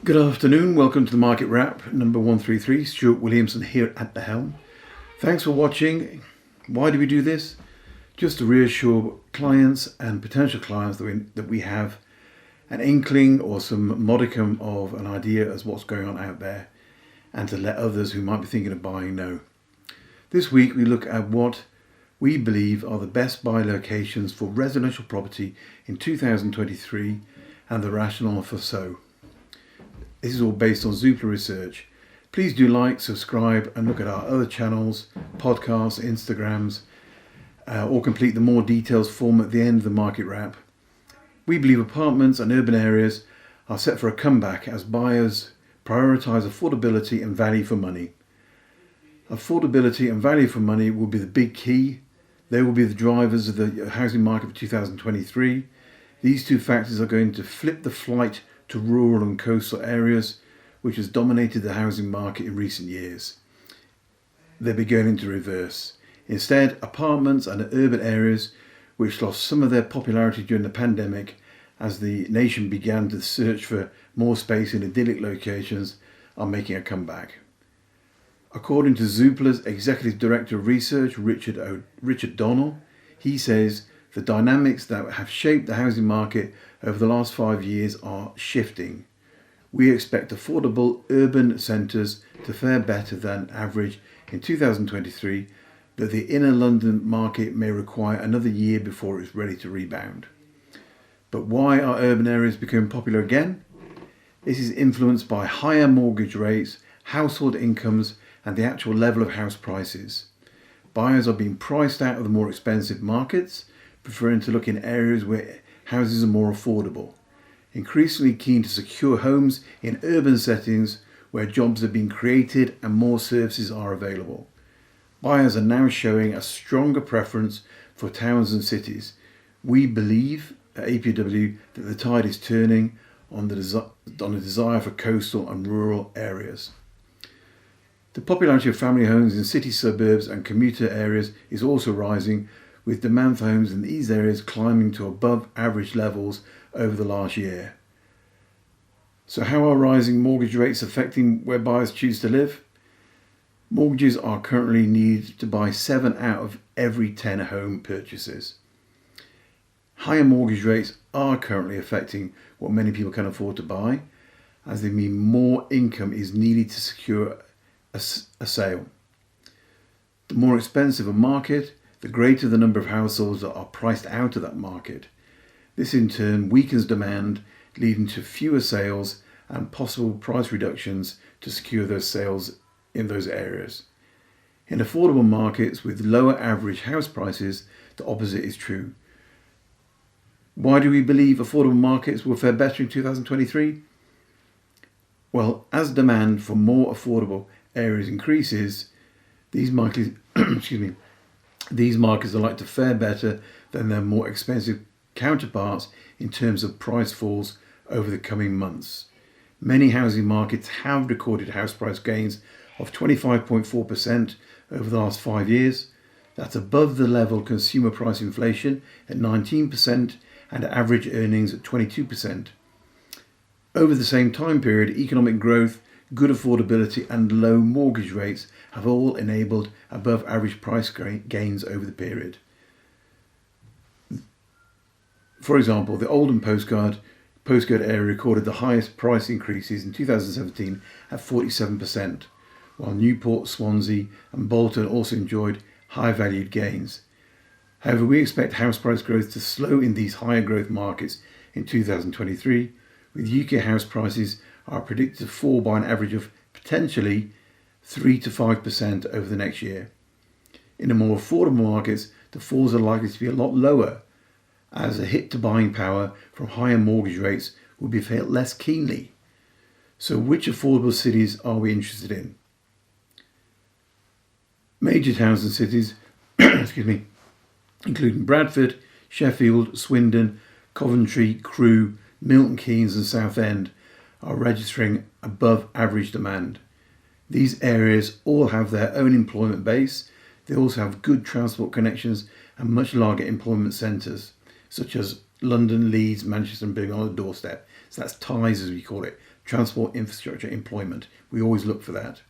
Good afternoon, welcome to the Market Wrap, number 133, Stuart Williamson here at the helm. Thanks for watching. Why do we do this? Just to reassure clients and potential clients that we have an inkling or some modicum of an idea as what's going on out there, and to let others who might be thinking of buying know. This week we look at what we believe are the best buy locations for residential property in 2023 and the rationale for so. This is all based on Zoopla research. Please do like, subscribe, and look at our other channels, podcasts, Instagrams, or complete the more details form at the end of the Market Wrap. We believe apartments and urban areas are set for a comeback as buyers prioritise affordability and value for money. Affordability and value for money will be the big key. They will be the drivers of the housing market for 2023. These two factors are going to flip the flight to rural and coastal areas, which has dominated the housing market in recent years. They're beginning to reverse. Instead, apartments and urban areas, which lost some of their popularity during the pandemic as the nation began to search for more space in idyllic locations, are making a comeback. According to Zoopla's Executive Director of Research, Richard Donnell, he says the dynamics that have shaped the housing market over the last 5 years are shifting. We expect affordable urban centres to fare better than average in 2023, but the inner London market may require another year before it's ready to rebound. But why are urban areas becoming popular again? This is influenced by higher mortgage rates, household incomes, and the actual level of house prices. Buyers are being priced out of the more expensive markets, preferring to look in areas where houses are more affordable. Increasingly keen to secure homes in urban settings where jobs are being created and more services are available. Buyers are now showing a stronger preference for towns and cities. We believe at APW that the tide is turning on the desire for coastal and rural areas. The popularity of family homes in city suburbs and commuter areas is also rising, with demand for homes in these areas climbing to above average levels over the last year. So how are rising mortgage rates affecting where buyers choose to live? Mortgages are currently needed to buy 7 out of every 10 home purchases. Higher mortgage rates are currently affecting what many people can afford to buy, as they mean more income is needed to secure a sale. The more expensive a market, the greater the number of households that are priced out of that market. This in turn weakens demand, leading to fewer sales and possible price reductions to secure those sales in those areas. In affordable markets with lower average house prices, the opposite is true. Why do we believe affordable markets will fare better in 2023? Well, as demand for more affordable areas increases, these markets are likely to fare better than their more expensive counterparts in terms of price falls over the coming months. Many housing markets have recorded house price gains of 25.4% over the last 5 years. That's above the level of consumer price inflation at 19% and average earnings at 22%. Over the same time period, economic growth, good affordability and low mortgage rates have all enabled above average price gains over the period. For example, the Oldham postcode area recorded the highest price increases in 2017 at 47%, while Newport, Swansea and Bolton also enjoyed high valued gains. However, we expect house price growth to slow in these higher growth markets in 2023, with UK house prices are predicted to fall by an average of potentially 3 to 5% over the next year. In the more affordable markets, the falls are likely to be a lot lower, as a hit to buying power from higher mortgage rates will be felt less keenly. So which affordable cities are we interested in? Major towns and cities, including Bradford, Sheffield, Swindon, Coventry, Crewe, Milton Keynes and Southend, are registering above average demand. These areas all have their own employment base. They also have good transport connections and much larger employment centres, such as London, Leeds, Manchester and Birmingham on the doorstep. So that's ties, as we call it, transport, infrastructure, employment. We always look for that.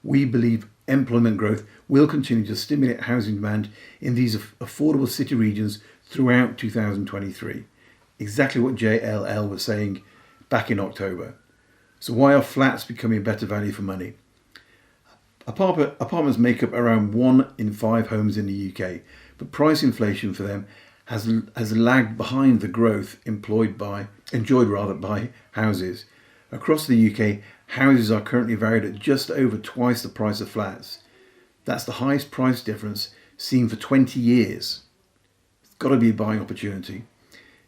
We believe employment growth will continue to stimulate housing demand in these affordable city regions throughout 2023. Exactly what JLL was saying back in October. So why are flats becoming better value for money? Apartments make up around 1 in 5 homes in the UK, but price inflation for them has lagged behind the growth enjoyed by houses. Across the UK, houses are currently valued at just over twice the price of flats. That's the highest price difference seen for 20 years. It's got to be a buying opportunity.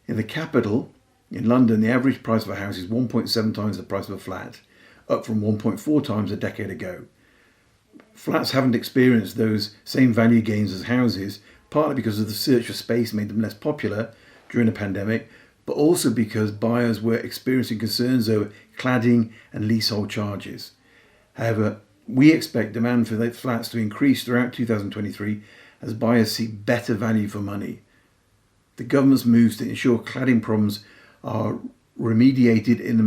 In the capital, in London, the average price of a house is 1.7 times the price of a flat, up from 1.4 times a decade ago. Flats haven't experienced those same value gains as houses, partly because of the search for space made them less popular during the pandemic, but also because buyers were experiencing concerns over cladding and leasehold charges. However, we expect demand for the flats to increase throughout 2023 as buyers seek better value for money. The government's moves to ensure cladding problems are remediated in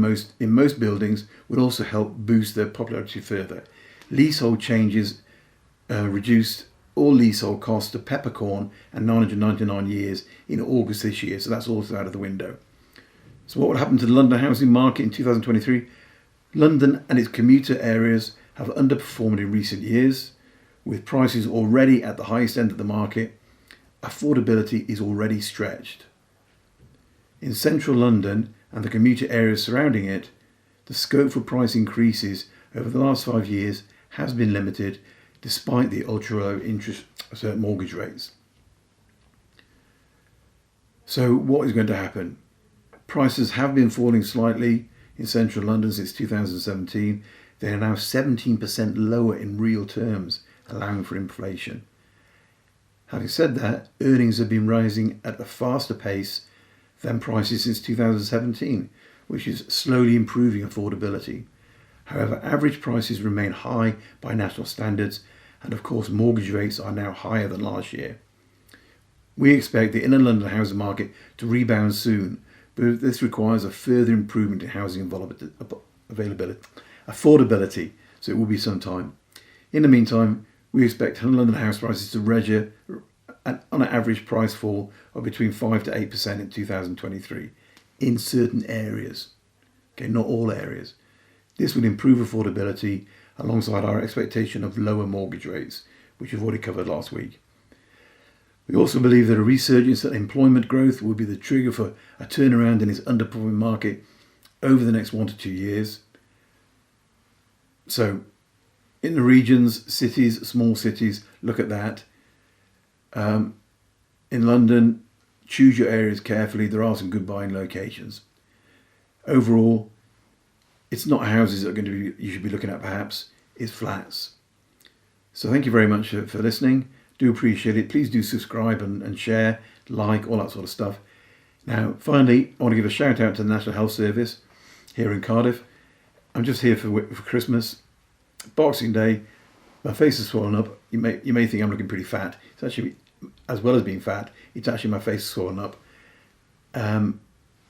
most buildings would also help boost their popularity further. Leasehold changes reduced all leasehold costs to peppercorn and 999 years in August this year, so that's also out of the window. So what will happen to the London housing market in 2023? London and its commuter areas have underperformed in recent years, with prices already at the highest end of the market. Affordability is already stretched. In central London and the commuter areas surrounding it, the scope for price increases over the last 5 years has been limited despite the ultra-low interest mortgage rates. So what is going to happen? Prices have been falling slightly in central London since 2017. They are now 17% lower in real terms, allowing for inflation. Having said that, earnings have been rising at a faster pace than prices since 2017, which is slowly improving affordability. However, average prices remain high by national standards, and of course mortgage rates are now higher than last year. We expect the inner London housing market to rebound soon, but this requires a further improvement in housing affordability, so it will be some time. In the meantime, we expect London house prices to register on an average price fall of between 5 to 8% in 2023 in certain areas. Okay, not all areas. This would improve affordability alongside our expectation of lower mortgage rates, which we've already covered last week. We also believe that a resurgence in employment growth will be the trigger for a turnaround in its underperforming market over the next 1 to 2 years. So, in the regions, cities, small cities, look at that. In London, choose your areas carefully. There are some good buying locations. Overall, it's not houses that are going to be you should be looking at perhaps, it's flats. So thank you very much for listening. Do appreciate it. Please do subscribe and share, like, all that sort of stuff. Now, finally, I want to give a shout out to the National Health Service here in Cardiff. I'm just here for Christmas. Boxing Day, my face is swollen up. You may think I'm looking pretty fat. It's actually, as well as being fat, it's actually my face swollen up. And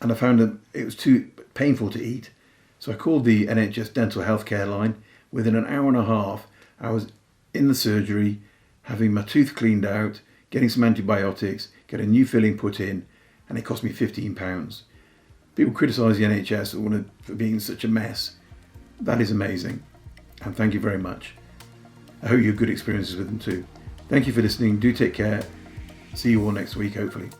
I found that it was too painful to eat. So I called the NHS dental healthcare line. Within an hour and a half, I was in the surgery, having my tooth cleaned out, getting some antibiotics, get a new filling put in, and it cost me £15. People criticise the NHS for being such a mess. That is amazing. And thank you very much. I hope you have good experiences with them too. Thank you for listening. Do take care. See you all next week, hopefully.